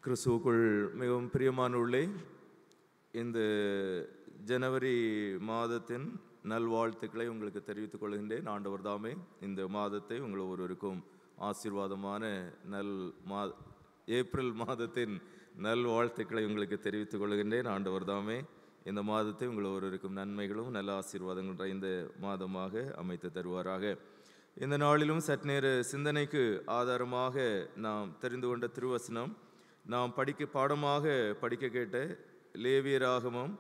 கிறிஸ்துவுக்குள் மிகவும் பிரியமானவர்களே, இந்த ஜனவரி மாதத்தின் நல்வாழ்த்துக்களை உங்களுக்கு தெரிவித்துக் கொள்கின்றேன். ஆண்டவர் தாமே இந்த மாதத்தை உங்கள் ஒருவருக்கும் ஆசீர்வாதமான ஏப்ரல் மாதத்தின் நல்வாழ்த்துக்களை உங்களுக்கு தெரிவித்துக் கொள்கின்றேன். ஆண்டவர் தாமே இந்த மாதத்தை உங்கள் ஒருவருக்கும் நன்மைகளும் நல்ல ஆசீர்வாதங்கள் நிறைந்த மாதமாக அமைத்து தருவாராக. இந்த நாளிலும் சற்று சிந்தனைக்கு ஆதாரமாக நாம் தெரிந்து கொண்ட திருவசனம், நாம் பாடமாக படிக்க கேட்ட லேவியராகமம்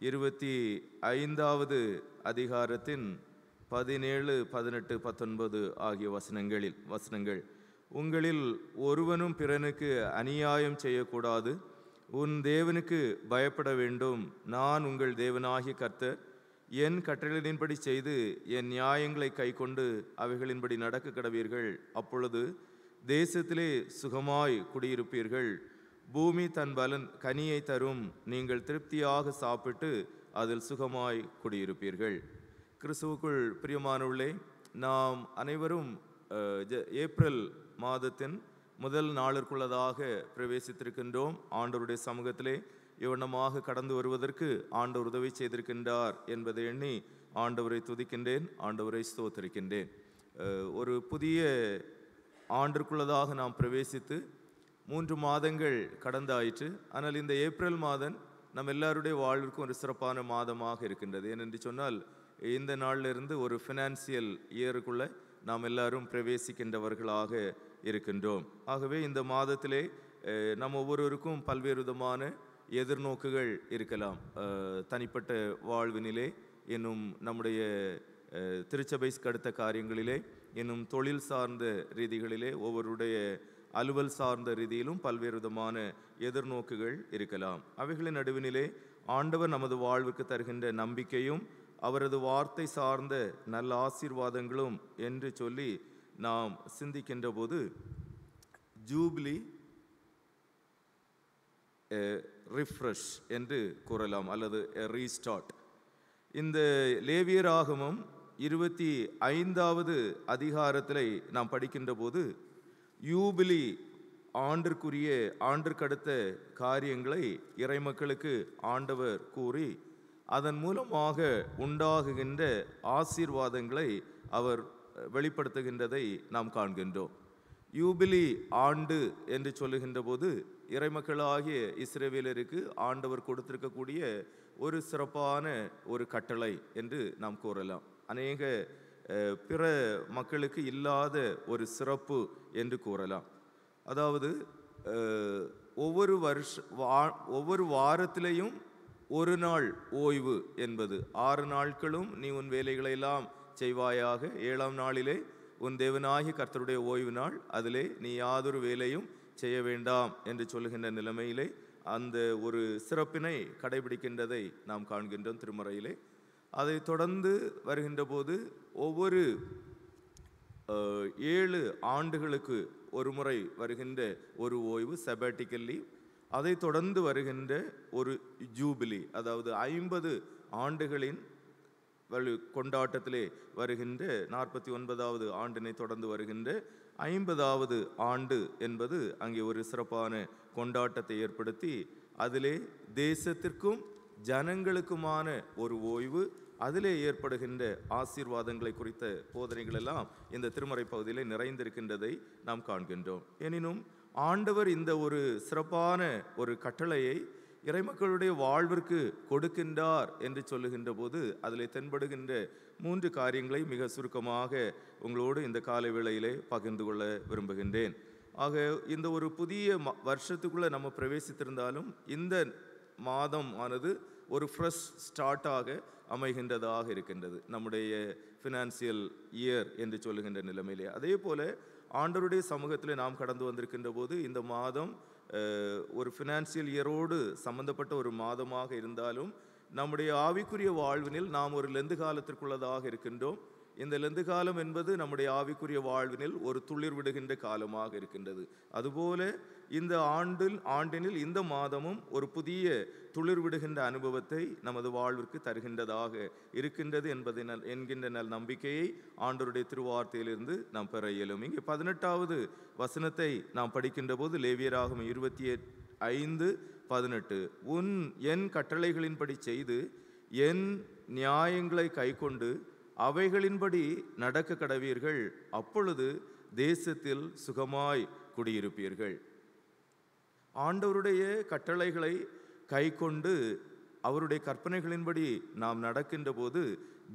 25வது அதிகாரத்தின் 17, 18, 19 ஆகிய வசனங்கள். உங்களில் ஒருவனும் பிறனுக்கு அநியாயம் செய்யக்கூடாது, உன் தேவனுக்கு பயப்பட வேண்டும். நான் உங்கள் தேவனாகிய கர்த்தர். என் கட்டளையின்படி செய்து என் நியாயங்களை கைக்கொண்டு அவைகளின்படி நடக்க கடவீர்கள். அப்பொழுது தேசத்திலே சுகமாய் குடியிருப்பீர்கள். பூமி தன் கனியை தரும். நீங்கள் திருப்தியாக சாப்பிட்டு அதில் சுகமாய் குடியிருப்பீர்கள். கிறிஸ்துவுக்குள் பிரியமானவர்களே, நாம் அனைவரும் ஏப்ரல் மாதத்தின் முதல் நாளிற்குள்ளதாக பிரவேசித்திருக்கின்றோம். ஆண்டவருடைய சமூகத்திலே இவ்வண்ணமாக கடந்து வருவதற்கு ஆண்டவர் உதவி செய்திருக்கின்றார் என்பதை எண்ணி ஆண்டவரை துதிக்கின்றேன், ஆண்டவரை ஸ்தோத்திரிக்கின்றேன். ஒரு புதிய ஆண்டிற்குள்ளதாக நாம் பிரவேசித்து 3 மாதங்கள் கடந்தாயிற்று. ஆனால் இந்த ஏப்ரல் மாதம் நம் எல்லாருடைய வாழ்விற்கும் ஒரு சிறப்பான மாதமாக இருக்கின்றது. ஏனென்று சொன்னால், இந்த நாளிலிருந்து ஒரு ஃபினான்சியல் இயருக்குள்ளே நாம் எல்லாரும் பிரவேசிக்கின்றவர்களாக இருக்கின்றோம். ஆகவே இந்த மாதத்திலே நம் ஒவ்வொருவருக்கும் பல்வேறு விதமான எதிர்நோக்குகள் இருக்கலாம். தனிப்பட்ட வாழ்வினிலே, இன்னும் நம்முடைய திருச்சபை அடுத்த காரியங்களிலே, இன்னும் தொழில் சார்ந்த ரீதிகளிலே, ஒவ்வொருடைய அலுவல் சார்ந்த ரீதியிலும் பல்வேறு விதமான எதிர்நோக்குகள் இருக்கலாம். அவைகளின் நடுவினிலே ஆண்டவர் நமது வாழ்வுக்கு தருகின்ற நம்பிக்கையும் அவரது வார்த்தை சார்ந்த நல்ல ஆசீர்வாதங்களும் என்று சொல்லி நாம் சிந்திக்கின்ற போது, ஜூபிலி ரிஃப்ரெஷ் என்று கூறலாம், அல்லது ரீஸ்டார்ட். இந்த லேவியராகமம் 25வது அதிகாரத்தில் நாம் படிக்கின்ற போது, யூபிலி ஆண்டிற்கடுத்த காரியங்களை இறைமக்களுக்கு ஆண்டவர் கூறி அதன் மூலமாக உண்டாகுகின்ற ஆசீர்வாதங்களை அவர் வெளிப்படுத்துகின்றதை நாம் காண்கின்றோம். யூபிலி ஆண்டு என்று சொல்லுகின்ற போது இறைமக்களாகிய இஸ்ரவேலருக்கு ஆண்டவர் கொடுத்திருக்கக்கூடிய ஒரு சிறப்பான ஒரு கட்டளை என்று நாம் கூறலாம். அநேக பிற மக்களுக்கு இல்லாத ஒரு சிறப்பு என்று கூறலாம். அதாவது ஒவ்வொரு வாரத்திலையும் ஒரு நாள் ஓய்வு என்பது, 6 நாட்களும் நீ உன் வேலைகளை எல்லாம் செய்வாயாக, 7ஆம் நாளிலே உன் தேவனாகிய கர்த்தருடைய ஓய்வு நாள், அதிலே நீ யாதொரு வேலையும் செய்ய வேண்டாம் என்று சொல்லுகின்ற நிலைமையிலே அந்த ஒரு சிறப்பினை கடைபிடிக்கின்றதை நாம் காண்கின்றோம் திருமறையிலே. அதை தொடர்ந்து வருகின்ற போது ஒவ்வொரு 7 ஆண்டுகளுக்கு ஒரு முறை வருகின்ற ஒரு ஓய்வு, செபாட்டிக்கல் லீவ். அதை தொடர்ந்து வருகின்ற ஒரு ஜூபிலி, அதாவது 50 ஆண்டுகளின் கொண்டாட்டத்திலே வருகின்ற 49வது ஆண்டினை தொடர்ந்து வருகின்ற 50வது ஆண்டு என்பது அங்கே ஒரு சிறப்பான கொண்டாட்டத்தை ஏற்படுத்தி, அதிலே தேசத்திற்கும் ஜனங்களுக்குமான ஒரு ஓய்வு, அதிலே ஏற்படுகின்ற ஆசீர்வாதங்களை குறித்த போதனைகள் எல்லாம் இந்த திருமறை பகுதியிலே நிறைந்திருக்கின்றதை நாம் காண்கின்றோம். எனினும் ஆண்டவர் இந்த ஒரு சிறப்பான ஒரு கட்டளையை இறைமக்களுடைய வாழ்விற்கு கொடுக்கின்றார் என்று சொல்லுகின்ற போது அதில் தென்படுகின்ற 3 காரியங்களை மிக சுருக்கமாக உங்களோடு இந்த காலை வேளையிலே பகிர்ந்து கொள்ள விரும்புகின்றேன். ஆக இந்த ஒரு புதிய வருஷத்துக்குள்ளே நம்ம பிரவேசித்திருந்தாலும் இந்த மாதம் ஆனது ஒரு ஃப்ரெஷ் ஸ்டார்ட்டாக அமைகின்றதாக இருக்கின்றது நம்முடைய ஃபினான்சியல் இயர் என்று சொல்லுகின்ற நிலைமையிலே. அதே போல ஆண்டவருடைய சமூகத்தில் நாம் கடந்து வந்திருக்கின்ற போது இந்த மாதம் ஒரு ஃபினான்சியல் இயரோடு சம்பந்தப்பட்ட ஒரு மாதமாக இருந்தாலும், நம்முடைய ஆவிக்குரிய வாழ்வினில் நாம் ஒரு லெந்து காலத்திற்குள்ளதாக இருக்கின்றோம். இந்த லெந்து காலம் என்பது நம்முடைய ஆவிக்குரிய வாழ்வினில் ஒரு துளிர் விடுகின்ற காலமாக இருக்கின்றது. அதுபோல இந்த ஆண்டினில் இந்த மாதமும் ஒரு புதிய துளிர் விடுகின்ற அனுபவத்தை நமது வாழ்விற்கு தருகின்றதாக இருக்கின்றது என்கின்ற நல் நம்பிக்கையை ஆண்டவருடைய திருவார்த்தையிலிருந்து நாம் பெற இயலும். இங்கே 18வது வசனத்தை நாம் படிக்கின்ற போது, லேவியராகமம் 5:18 என் கட்டளைகளின்படி செய்து என் நியாயங்களை கைக்கொண்டு அவைகளின்படி நடக்க கடவீர்கள், அப்பொழுது தேசத்தில் சுகமாய் குடியிருப்பீர்கள். ஆண்டவருடைய கட்டளைகளை கைக்கொண்டு அவருடைய கற்பனைகளின்படி நாம் நடக்கின்ற போது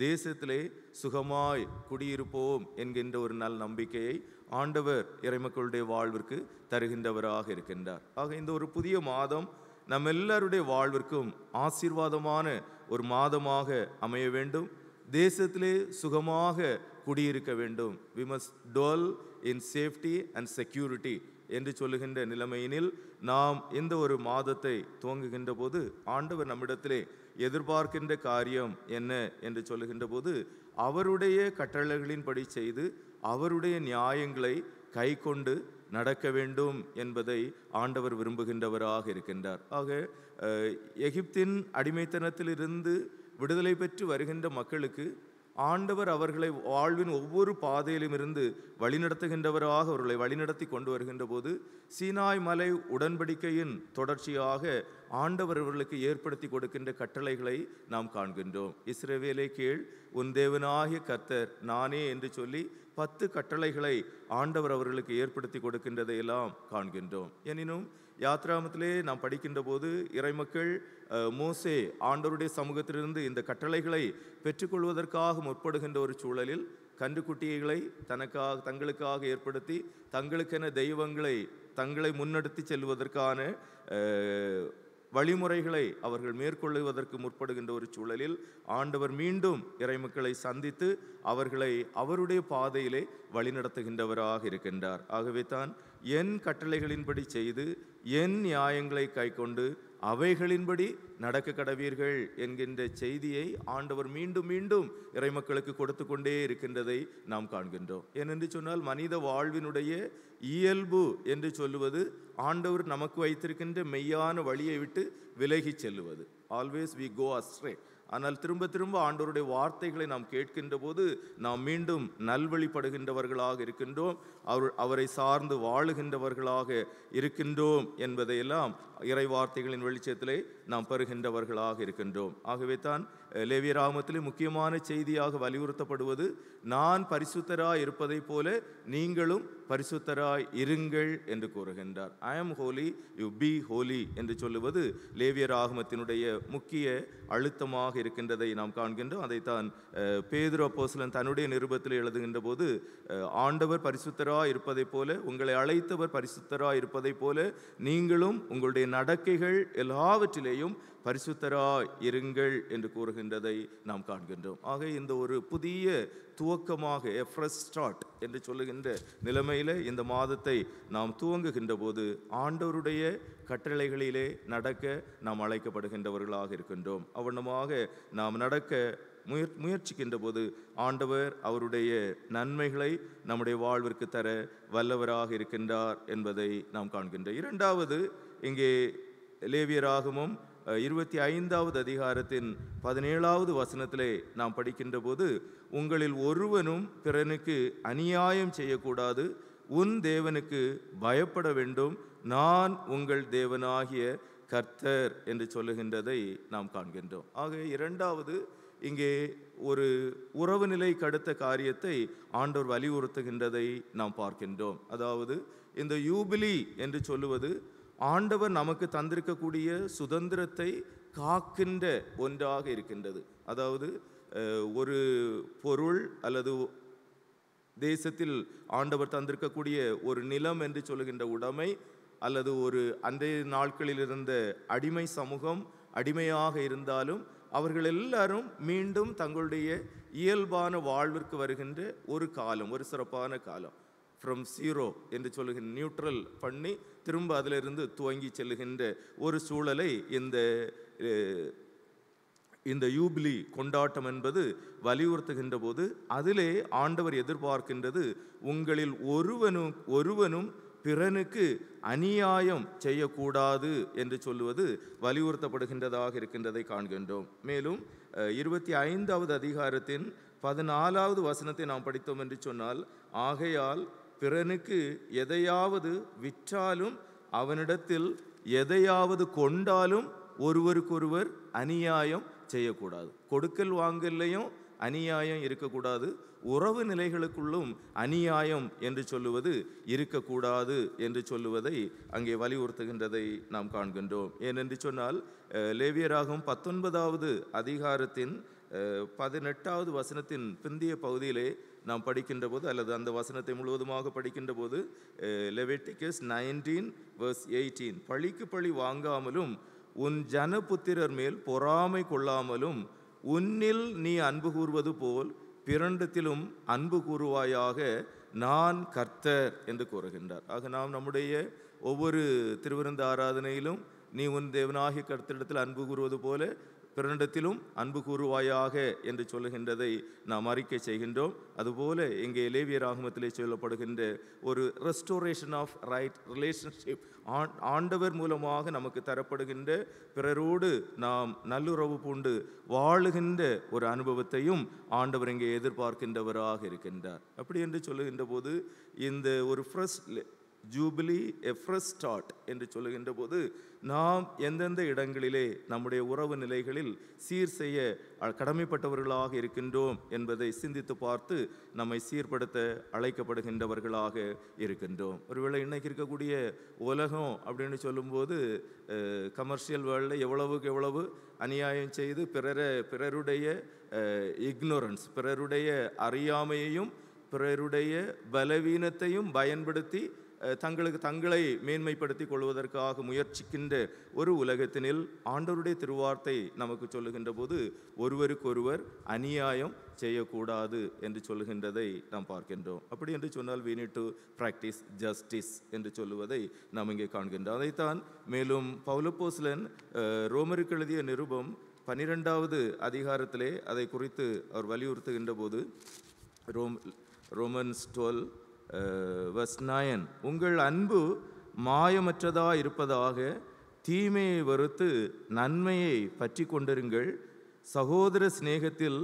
தேசத்திலே சுகமாய் குடியிருப்போம் என்கின்ற ஒரு நல் நம்பிக்கையை ஆண்டவர் இறைமக்களுடைய வாழ்விற்கு தருகின்றவராக இருக்கின்றார். ஆக இந்த ஒரு புதிய மாதம் நம்ம எல்லாருடைய வாழ்விற்கும் ஆசீர்வாதமான ஒரு மாதமாக அமைய வேண்டும். தேசத்திலே சுகமாக குடியிருக்க வேண்டும். We must dwell in safety and security என்று சொல்லுகின்ற நிலைமையினில் நாம் இந்த ஒரு மாதத்தை துவங்குகின்ற போது ஆண்டவர் நம்மிடத்திலே எதிர்பார்க்கின்ற காரியம் என்ன என்று சொல்லுகின்ற போது அவருடைய கட்டளைகளின்படி செய்து அவருடைய நியாயங்களை கை கொண்டு நடக்க வேண்டும் என்பதை ஆண்டவர் விரும்புகின்றவராக இருக்கின்றார். ஆக எகிப்தின் அடிமைத்தனத்திலிருந்து விடுதலை பெற்று வருகின்ற மக்களுக்கு ஆண்டவர் அவர்களை வாழ்வின் ஒவ்வொரு பாதையிலும் இருந்து வழிநடத்துகின்றவராக அவர்களை வழிநடத்தி கொண்டு வருகின்ற போது சீனாய் மலை உடன்படிக்கையின் தொடர்ச்சியாக ஆண்டவர் அவர்களுக்கு ஏற்படுத்தி கொடுக்கின்ற கட்டளைகளை நாம் காண்கின்றோம். இஸ்ரவேலே கேள், உன் தேவனாகிய கர்த்தர் நானே என்று சொல்லி 10 கட்டளைகளை ஆண்டவர் அவர்களுக்கு ஏற்படுத்தி கொடுக்கின்றதை எல்லாம் காண்கின்றோம். எனினும் யாத்ராமத்திலே நாம் படிக்கின்ற போது இறைமக்கள் மோசே ஆண்டவருடைய சமூகத்திலிருந்து இந்த கட்டளைகளை பெற்றுக்கொள்வதற்காக முற்படுகின்ற ஒரு சூழலில் கன்றுக்குட்டிகளை தங்களுக்காக ஏற்படுத்தி தங்களுக்கென தெய்வங்களை தங்களை முன்னெடுத்து செல்வதற்கான வழிமுறைகளை அவர்கள் மேற்கொள்ளுவதற்கு முற்படுகின்ற ஒரு சூழலில் ஆண்டவர் மீண்டும் இறைமக்களை சந்தித்து அவர்களை அவருடைய பாதையிலே வழிநடத்துகின்றவராக இருக்கின்றார். ஆகவே தான் என் கட்டளைகளின்படி செய்து என் நியாயங்களை கைக்கொண்டு அவைகளின்படி நடக்க கடவீர்கள் என்கின்ற செய்தியை ஆண்டவர் மீண்டும் மீண்டும் இறைமக்களுக்கு கொடுத்து கொண்டே இருக்கின்றதை நாம் காண்கின்றோம். ஏனென்று சொன்னால் மனித வாழ்வினுடைய இயல்பு என்று சொல்லுவது ஆண்டவர் நமக்கு வைத்திருக்கின்ற மெய்யான வழியை விட்டு விலகி செல்லுவது. Always we go astray. ஆனால் திரும்ப திரும்ப ஆண்டவருடைய வார்த்தைகளை நாம் கேட்கின்ற போது நாம் மீண்டும் நல்வழிப்படுகின்றவர்களாக இருக்கின்றோம், அவரை சார்ந்து வாழுகின்றவர்களாக இருக்கின்றோம் என்பதையெல்லாம் இறை வார்த்தைகளின் வெளிச்சத்திலே நாம் பெறுகின்றவர்களாக இருக்கின்றோம். ஆகவே தான் லேவியராகமத்திலே முக்கியமான செய்தியாக வலியுறுத்தப்படுவது நான் பரிசுத்தராய் இருப்பதை போல நீங்களும் பரிசுத்தராய் இருங்கள் என்று கூறுகின்றார். ஐ ஆம் ஹோலி, யூ பி ஹோலி என்று சொல்லுவது லேவியராகமத்தினுடைய முக்கிய அழுத்தமாக இருக்கின்றதை நாம் காண்கின்றோம். அதைத்தான் பேதுரு அப்போஸ்தலன் தன்னுடைய நிருபத்தில் எழுதுகின்ற போது ஆண்டவர் பரிசுத்தராய் இருப்பதை போல உங்களை அழைத்தவர் பரிசுத்தராய் இருப்பதை போல நீங்களும் உங்களுடைய நடக்கைகள் எல்லாவற்றிலேயும் பரிசுத்தராய் இருங்கள் என்று கூறுகின்றதை நாம் காண்கின்றோம். ஆக இந்த ஒரு புதிய துவக்கமாக a fresh start என்று சொல்லுகின்ற நிலைமையில இந்த மாதத்தை நாம் துவங்குகின்ற போது ஆண்டவருடைய கட்டளைகளிலே நடக்க நாம் அழைக்கப்படுகின்றவர்களாக இருக்கின்றோம். அவ்வண்ணமாக நாம் நடக்க முயற்சிக்கின்ற போது ஆண்டவர் அவருடைய நன்மைகளை நம்முடைய வாழ்விற்கு தர வல்லவராக இருக்கின்றார் என்பதை நாம் காண்கின்றோம். இரண்டாவது, இங்கே லேவியராகமம் 25வது அதிகாரத்தின் 17வது வசனத்திலே நாம் படிக்கின்ற போது உங்களில் ஒருவனும் பிறனுக்கு அநியாயம் செய்யக்கூடாது, உன் தேவனுக்கு பயப்பட வேண்டும், நான் உங்கள் தேவனாகிய கர்த்தர் என்று சொல்லுகின்றதை நாம் காண்கின்றோம். ஆக இரண்டாவது, இங்கே ஒரு உறவு நிலைக்கு அடுத்த காரியத்தை ஆண்டவர் வலியுறுத்துகின்றதை நாம் பார்க்கின்றோம். அதாவது இந்த யூபிலி என்று சொல்லுவது ஆண்டவர் நமக்கு தந்திருக்கக்கூடிய சுதந்திரத்தை காக்கின்ற ஒன்றாக இருக்கின்றது. அதாவது ஒரு பொருள் அல்லது தேசத்தில் ஆண்டவர் தந்திருக்கக்கூடிய ஒரு நிலம் என்று சொல்லுகின்ற உடைமை அல்லது ஒரு அன்றைய நாட்களில் இருந்த அடிமை சமூகம் அடிமையாக இருந்தாலும் அவர்கள் எல்லாரும் மீண்டும் தங்களுடைய இயல்பான வாழ்விற்கு வருகின்ற ஒரு காலம், ஒரு சிறப்பான காலம். ஃப்ரம் ஜீரோ என்று சொல்லுகின்ற நியூட்ரல் பண்ணி திரும்ப அதிலிருந்து துவங்கி செல்லுகின்ற ஒரு சூழலை இந்த யூபிலி கொண்டாட்டம் என்பது வலியுறுத்துகின்ற போது அதிலே ஆண்டவர் எதிர்பார்க்கின்றது உங்களில் ஒருவனும் பிறனுக்கு அநியாயம் செய்யக்கூடாது என்று சொல்லுவது வலியுறுத்தப்படுகின்றதாக இருக்கின்றதை காண்கின்றோம். மேலும் 25வது அதிகாரத்தின் 14வது வசனத்தை நாம் படித்தோம் என்று சொன்னால், ஆகையால் பிறனுக்கு எதையாவது விற்றாலும் அவனிடத்தில் எதையாவது கொண்டாலும் ஒருவருக்கொருவர் அநியாயம் செய்யக்கூடாது. கொடுக்கல் வாங்கல்லையும் அநியாயம் இருக்கக்கூடாது. உறவு நிலைகளுக்குள்ளும் அநியாயம் என்று சொல்லுவது இருக்கக்கூடாது என்று சொல்லுவதை அங்கே வலியுறுத்துகின்றதை நாம் காண்கின்றோம். ஏனென்று சொன்னால் லேவியராகமம் 19வது அதிகாரத்தின் 18வது வசனத்தின் பிந்திய பகுதியிலே நாம் படிக்கின்ற போது, அல்லது அந்த வசனத்தை முழுவதுமாக படிக்கின்ற போது, லெவிட்டிகஸ் 19:18, பழிக்கு பழி வாங்காமலும் உன் ஜனபுத்திரர் மேல் பொறாமை கொள்ளாமலும் உன்னில் நீ அன்பு கூறுவது போல் பிறண்டத்திலும் அன்பு கூறுவாயாக, நான் கர்த்தர் என்று கூறுகின்றார். ஆக நாம் நம்முடைய ஒவ்வொரு திருவிருந்து ஆராதனையிலும் நீ உன் தேவனாகிய கர்த்தரிடத்தில் அன்பு கூறுவது போல பிறனிடத்திலும் அன்பு கூறுவாயாக என்று சொல்லுகின்றதை நாம் அறிக்கை செய்கின்றோம். அதுபோல இங்கே லேவியராகமத்திலே சொல்லப்படுகின்ற ஒரு ரெஸ்டோரேஷன் ஆஃப் ரைட் ரிலேஷன்ஷிப், ஆண்டவர் மூலமாக நமக்கு தரப்படுகின்ற பிறரோடு நாம் நல்லுறவு பூண்டு வாழுகின்ற ஒரு அனுபவத்தையும் ஆண்டவர் இங்கே எதிர்பார்க்கின்றவராக இருக்கின்றார். அப்படி என்று சொல்லுகின்ற போது இந்த ஒரு ஃப்ரெஷ் ஜூபிலி, எ ஃப்ரெஷ் ஸ்டார்ட் என்று சொல்லுகின்ற போது நாம் எந்தெந்த இடங்களிலே நம்முடைய உறவு நிலைகளில் சீர் செய்ய கடமைப்பட்டவர்களாக இருக்கின்றோம் என்பதை சிந்தித்து பார்த்து நம்மை சீர்படுத்த அழைக்கப்படுகின்றவர்களாக இருக்கின்றோம். ஒருவேளை இன்னைக்கு இருக்கக்கூடிய உலகம் அப்படின்னு சொல்லும்போது கமர்ஷியல் வேர்ல்டில் எவ்வளவுக்கு எவ்வளவு அநியாயம் செய்து பிறருடைய இக்னோரன்ஸ், பிறருடைய அறியாமையையும் பிறருடைய பலவீனத்தையும் பயன்படுத்தி தங்களை மேன்மைப்படுத்திக் கொள்வதற்காக முயற்சிக்கின்ற ஒரு உலகத்தினில் ஆண்டவருடைய திருவார்த்தை நமக்கு சொல்லுகின்ற போது ஒருவருக்கொருவர் அநியாயம் செய்யக்கூடாது என்று சொல்லுகின்றதை நாம் பார்க்கின்றோம். அப்படி என்று சொன்னால் we need to practice justice என்று சொல்லுவதை நாம் இங்கே காண்கின்றோம். அதைத்தான் மேலும் பவுலப்போஸ்தலன் ரோமருக்கு எழுதிய நிருபம் 12வது அதிகாரத்திலே அதை குறித்து அவர் வலியுறுத்துகின்ற போது ரோமன்ஸ் 12:9, உங்கள் அன்பு மாயமற்றதா இருப்பதாக தீமையை வெறுத்து நன்மையை பற்றி கொண்டிருங்கள், சகோதர சிநேகத்தில்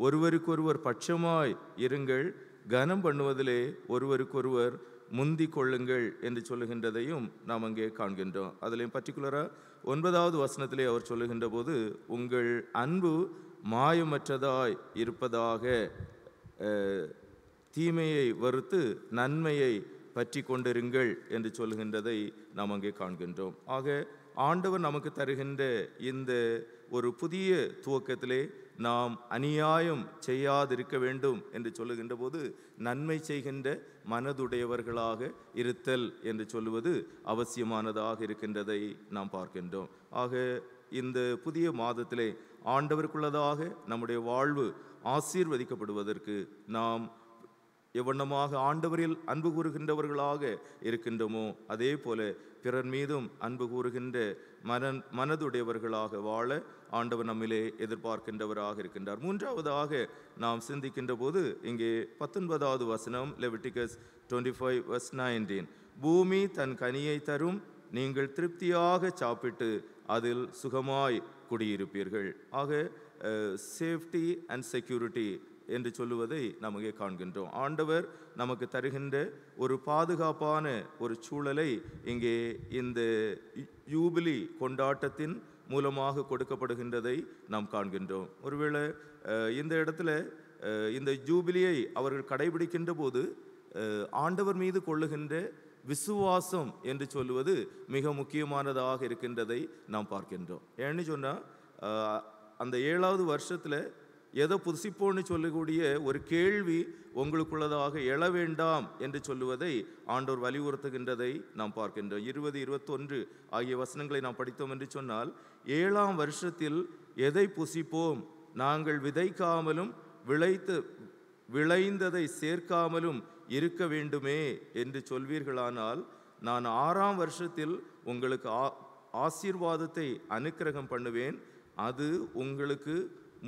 ஒருவருக்கொருவர் பட்சமாய் இருங்கள், கனம் பண்ணுவதிலே ஒருவருக்கொருவர் முந்திக் கொள்ளுங்கள் என்று சொல்லுகின்றதையும் நாம் அங்கே காண்கின்றோம். அதிலையும் பர்டிகுலராக 9வது வசனத்திலே அவர் சொல்லுகின்ற போது உங்கள் அன்பு மாயமற்றதாய் இருப்பதாக தீமையை வெறுத்து நன்மையை பற்றி கொண்டிருங்கள் என்று சொல்லுகின்றதை நாம் அங்கே காண்கின்றோம். ஆக ஆண்டவர் நமக்கு தருகின்ற இந்த ஒரு புதிய துவக்கத்திலே நாம் அநியாயம் செய்யாதிருக்க வேண்டும் என்று சொல்லுகின்ற போது நன்மை செய்கின்ற மனதுடையவர்களாக இருத்தல் என்று சொல்லுவது அவசியமானதாக இருக்கின்றதை நாம் பார்க்கின்றோம். ஆக இந்த புதிய மாதத்திலே ஆண்டவருக்குள்ளதாக நம்முடைய வாழ்வு ஆசீர்வதிக்கப்படுவதற்கு நாம் எவ்வண்ணமாக ஆண்டவரில் அன்பு கூறுகின்றவர்களாக இருக்கின்றோமோ அதே போல பிறர் மீதும் அன்பு கூறுகின்ற மனதுடையவர்களாக வாழ ஆண்டவர் நம்மிலே எதிர்பார்க்கின்றவராக இருக்கின்றார். மூன்றாவதாக நாம் சிந்திக்கின்ற போது இங்கே 19வது வசனம், லெவிட்டிகஸ் 25:19, பூமி தன் கனியை தரும், நீங்கள் திருப்தியாக சாப்பிட்டு அதில் சுகமாய் குடியிருப்பீர்கள். ஆக சேஃப்டி அண்ட் செக்யூரிட்டி என்று சொல்லுவதை நாம் இங்கே காண்கின்றோம். ஆண்டவர் நமக்கு தருகின்ற ஒரு பாதுகாப்பான ஒரு சூழலை இங்கே இந்த யூபிலி கொண்டாட்டத்தின் மூலமாக கொடுக்கப்படுகின்றதை நாம் காண்கின்றோம். ஒருவேளை இந்த இடத்துல இந்த ஜூபிலியை அவர்கள் கடைபிடிக்கின்ற போது ஆண்டவர் மீது கொள்ளுகின்ற விசுவாசம் என்று சொல்லுவது மிக முக்கியமானதாக இருக்கின்றதை நாம் பார்க்கின்றோம். ஏன்னு சொன்னால் அந்த 7வது வருஷத்தில் எதை புதுசிப்போன்னு சொல்லக்கூடிய ஒரு கேள்வி உங்களுக்குள்ளதாக எழ வேண்டாம் என்று சொல்லுவதை ஆண்டவர் வலியுறுத்துகின்றதை நாம் பார்க்கின்றோம். 20, 21 ஆகிய வசனங்களை நாம் படித்தோம் என்று சொன்னால், 7ஆம் வருஷத்தில் எதை புசிப்போம், நாங்கள் விதைக்காமலும் விளைந்ததை சேர்க்காமலும் இருக்க வேண்டுமே என்று சொல்வீர்களானால், நான் 6ஆம் வருஷத்தில் உங்களுக்கு ஆசீர்வாதத்தை அனுக்கிரகம் பண்ணுவேன், அது உங்களுக்கு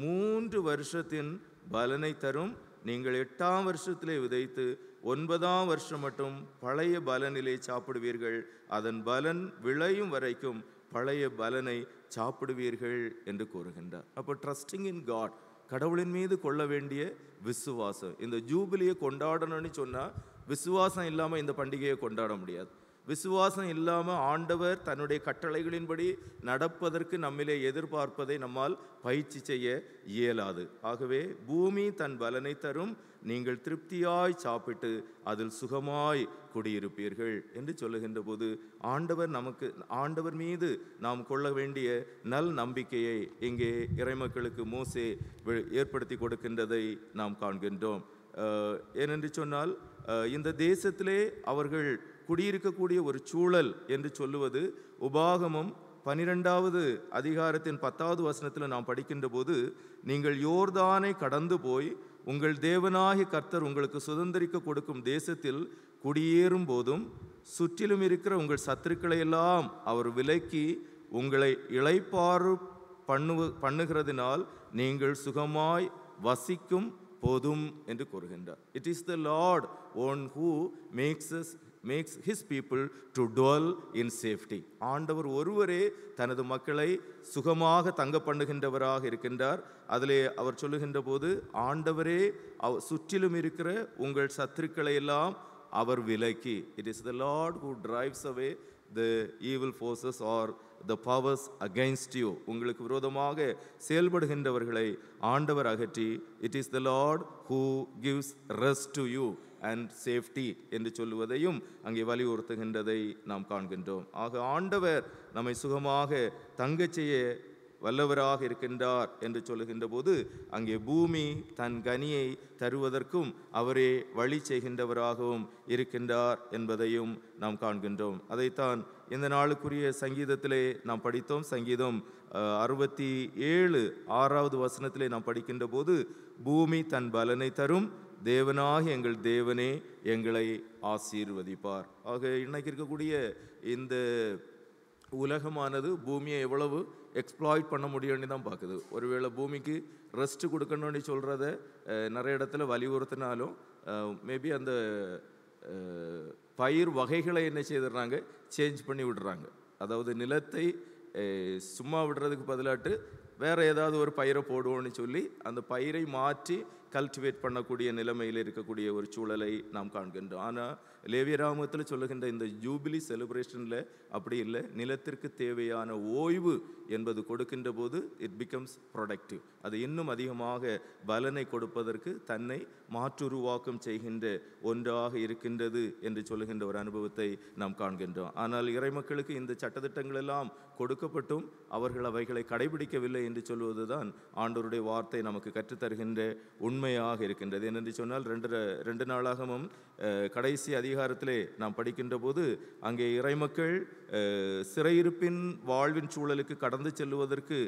3 வருஷத்தின் பலனை தரும். நீங்கள் 8ஆம் வருஷத்திலே விதைத்து 9ஆம் வருஷம் மட்டும் பழைய பலனிலே சாப்பிடுவீர்கள், அதன் பலன் விளையும் வரைக்கும் பழைய பலனை சாப்பிடுவீர்கள் என்று கூறுகின்றார். அப்போ ட்ரஸ்டிங் இன் காட், கடவுளின் மீது கொள்ள வேண்டிய விசுவாசம். இந்த ஜூபிலியை கொண்டாடணும்னு சொன்னால் விசுவாசம் இல்லாமல் இந்த பண்டிகையை கொண்டாட முடியாது. விசுவாசம் இல்லாமல் ஆண்டவர் தன்னுடைய கட்டளைகளின்படி நடப்பதற்கு நம்மிலே எதிர்பார்ப்பதை நம்மால் பயிற்சி செய்ய இயலாது. ஆகவே பூமி தன் பலனை தரும், நீங்கள் திருப்தியாய் சாப்பிட்டு அதில் சுகமாய் குடியிருப்பீர்கள் என்று சொல்லுகின்ற போது ஆண்டவர் மீது நாம் கொள்ள வேண்டிய நல் நம்பிக்கையை இங்கே இறைமக்களுக்கு மோசே ஏற்படுத்தி கொடுக்கின்றதை நாம் காண்கின்றோம். ஏனென்று சொன்னால், இந்த தேசத்திலே அவர்கள் குடியிருக்கக்கூடிய ஒரு சூழல் என்று சொல்லுவது உபாகமம் 12வது அதிகாரத்தின் 10வது வசனத்தில் நாம் படிக்கின்ற போது, நீங்கள் யோர்தானை கடந்து போய் உங்கள் தேவனாகிய கர்த்தர் உங்களுக்கு சுதந்திரிக்க கொடுக்கும் தேசத்தில் குடியேறும் போதும் சுற்றிலும் இருக்கிற உங்கள் சத்துருக்களை எல்லாம் அவர் விலக்கி உங்களை இளைப்பாறு பண்ணுகிறதினால் நீங்கள் சுகமாய் வசிக்கும் போதும் என்று கூறுகின்றார். It is the Lord one who makes his people to dwell in safety. ஆண்டவர் ஒருவரே தனது மக்களை சுகமாக தங்க பண்ணுகின்றவராக இருக்கின்றார். அதிலே அவர் சொல்லுகின்ற போது, ஆண்டவரே சுற்றிலும் இருக்கிற உங்கள் சத்துருக்களை எல்லாம் அவர் விலக்கி. It is the Lord who drives away the evil forces or the powers against you. உங்களுக்கு விரோதமாக செயல்படுகின்றவர்களை ஆண்டவர் அகற்றி, it is the Lord who gives rest to you and safety என்று சொல்லுவதையும் அங்கே வலியுறுத்துகின்றதை நாம் காண்கின்றோம். ஆக ஆண்டவர் நம்மை சுகமாக தங்கச் செய்ய வல்லவராக இருக்கின்றார் என்று சொல்லுகின்ற போது, அங்கே பூமி தன் கனியை தருவதற்கும் அவரே வழி செய்கின்றவராகவும் இருக்கின்றார் என்பதையும் நாம் காண்கின்றோம். அதைத்தான் இந்த நாளுக்குரிய சங்கீதத்திலே நாம் படித்தோம். சங்கீதம் 67 6வது வசனத்திலே நாம் படிக்கின்ற போது, பூமி தன் பலனை தரும், தேவனாகி எங்கள் தேவனே எங்களை ஆசீர்வதிப்பார். ஆக இன்னைக்கு இருக்கக்கூடிய இந்த உலகமானது பூமியை எவ்வளவு எக்ஸ்ப்ளாய்ட் பண்ண முடியும்னு தான் பார்க்குது. ஒருவேளை பூமிக்கு ரெஸ்ட் கொடுக்கணும்னு சொல்கிறத நிறைய இடத்துல வலியுறுத்தினாலும் மேபி அந்த பயிர் வகைகளை என்ன செய்துடுறாங்க, சேஞ்ச் பண்ணி விடுறாங்க. அதாவது நிலத்தை சும்மா விடுறதுக்கு பதிலாட்டு வேறு ஏதாவது ஒரு பயிரை போடுவோம்னு சொல்லி அந்த பயிரை மாற்றி கல்டிவேட் பண்ணக்கூடிய நிலைமையில் இருக்கக்கூடிய ஒரு சூழலை நாம் காண்கின்றோம். ஆனால் லேவியராகமத்தில் சொல்லுகின்ற இந்த ஜூபிலி செலிப்ரேஷனில் அப்படி இல்லை. நிலத்திற்கு தேவையான ஓய்வு என்பது கொடுக்கின்ற போது இட் பிகம்ஸ் ப்ரொடக்டிவ். அது இன்னும் அதிகமாக பலனை கொடுப்பதற்கு தன்னை மாற்றுருவாக்கம் செய்கின்ற ஒன்றாக இருக்கின்றது என்று சொல்லுகின்ற ஒரு அனுபவத்தை நாம் காண்கின்றோம். ஆனால் இறைமக்களுக்கு இந்த சட்டத்திட்டங்கள் எல்லாம் கொடுக்கப்பட்டும் அவர்கள் அவைகளை கடைபிடிக்கவில்லை என்று சொல்வது தான் ஆண்டவருடைய வார்த்தை நமக்கு கற்றுத்தருகின்ற உண்மையாக இருக்கின்றது. ஏனென்று சொன்னால் 2 நாளாகமும் கடைசி அதிகாரத்திலே நாம் படிக்கின்ற போது, அங்கே இறைமக்கள் சிறையிருப்பின் வாழ்வின் சூழலுக்கு கடந்து செல்லுவதற்கு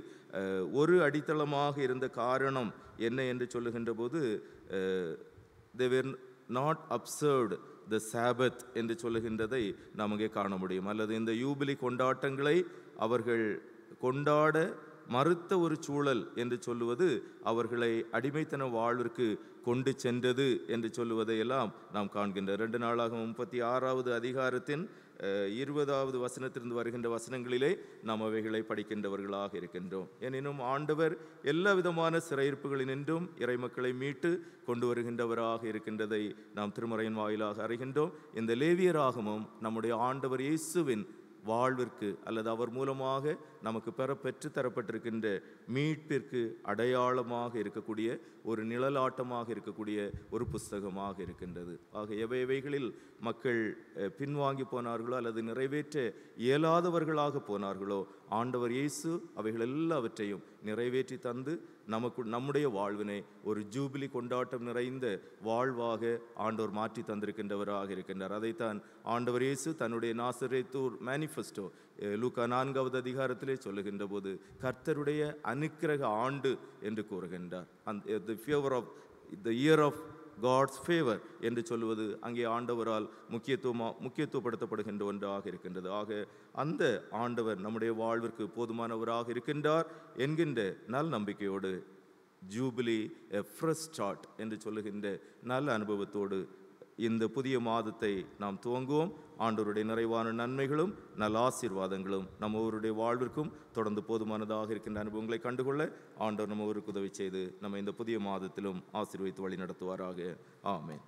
ஒரு அடித்தளமாக இருந்த காரணம் என்ன என்று சொல்லுகின்ற போது, they were not observed the Sabbath என்று சொல்லுகின்றதை நாம் அங்கே காண முடியும். அல்லது இந்த யூபிலி கொண்டாட்டங்களை அவர்கள் கொண்டாட மறுத்த ஒரு சூழல் என்று சொல்லுவது அவர்களை அடிமைத்தன வாழ்விற்கு கொண்டு சென்றது என்று சொல்லுவதையெல்லாம் நாம் காண்கின்ற 2 நாளாகமும் 36வது அதிகாரத்தின் 20வது வசனத்திலிருந்து வருகின்ற வசனங்களிலே நாம் அவைகளை படிக்கின்றவர்களாக இருக்கின்றோம். எனினும் ஆண்டவர் எல்லா விதமான சிறையிருப்புகளினின்றும் இறைமக்களை மீட்டு கொண்டு வருகின்றவராக இருக்கின்றதை நாம் திருமறையின் வாயிலாக அறிகின்றோம். இந்த லேவியராகமும் நம்முடைய ஆண்டவர் இயேசுவின் வாழ்விற்கு அல்லது அவர் மூலமாக நமக்கு பெற்று தரப்பட்டிருக்கின்ற மீட்பிற்கு அடையாளமாக இருக்கக்கூடிய ஒரு நிழலாட்டமாக இருக்கக்கூடிய ஒரு புஸ்தகமாக இருக்கின்றது. ஆக எவைகளில் மக்கள் பின்வாங்கி போனார்களோ அல்லது நிறைவேற்ற இயலாதவர்களாக போனார்களோ, ஆண்டவர் இயேசு அவைகள் எல்லாவற்றையும் நிறைவேற்றி தந்து நம்முடைய வாழ்வினை ஒரு ஜூபிலி கொண்டாட்டம் நிறைந்த வாழ்வாக ஆண்டவர் மாற்றி தந்திருக்கின்றவராக இருக்கின்றார். அதைத்தான் ஆண்டவர் இயேசு தன்னுடைய நாசரேத்தூர் மேனிஃபெஸ்டோ லூக்கா 4வது அதிகாரத்திலே சொல்லுகின்ற போது, கர்த்தருடைய அனுக்கிரக ஆண்டு என்று கூறுகின்றார். the year of God's favor என்று சொல்லுவது அங்கே ஆண்டவரால் முக்கியத்துவப்படுத்தப்படுகின்ற ஒன்றாக இருக்கின்றது. ஆக அந்த ஆண்டவர் நம்முடைய வாழ்விற்கு போதுமானவராக இருக்கின்றார் என்கின்ற நல் நம்பிக்கையோடு ஜூபிலி எ ஃப்ரெஷ் ஸ்டார்ட் என்று சொல்லுகின்ற நல்ல அனுபவத்தோடு இந்த புதிய மாதத்தை நாம் துவங்குவோம். ஆண்டவருடைய நிறைவான நன்மைகளும் நல்ல ஆசீர்வாதங்களும் நம்ம ஒருவருடைய வாழ்விற்கும் தொடர்ந்து போதுமானதாக இருக்கின்ற அனுபவங்களை கண்டுகொள்ள ஆண்டவர் நம்ம ஒருக்கு உதவி செய்து நம்ம இந்த புதிய மாதத்திலும் ஆசீர்வதித்து வழி நடத்துவாராக. ஆமென்.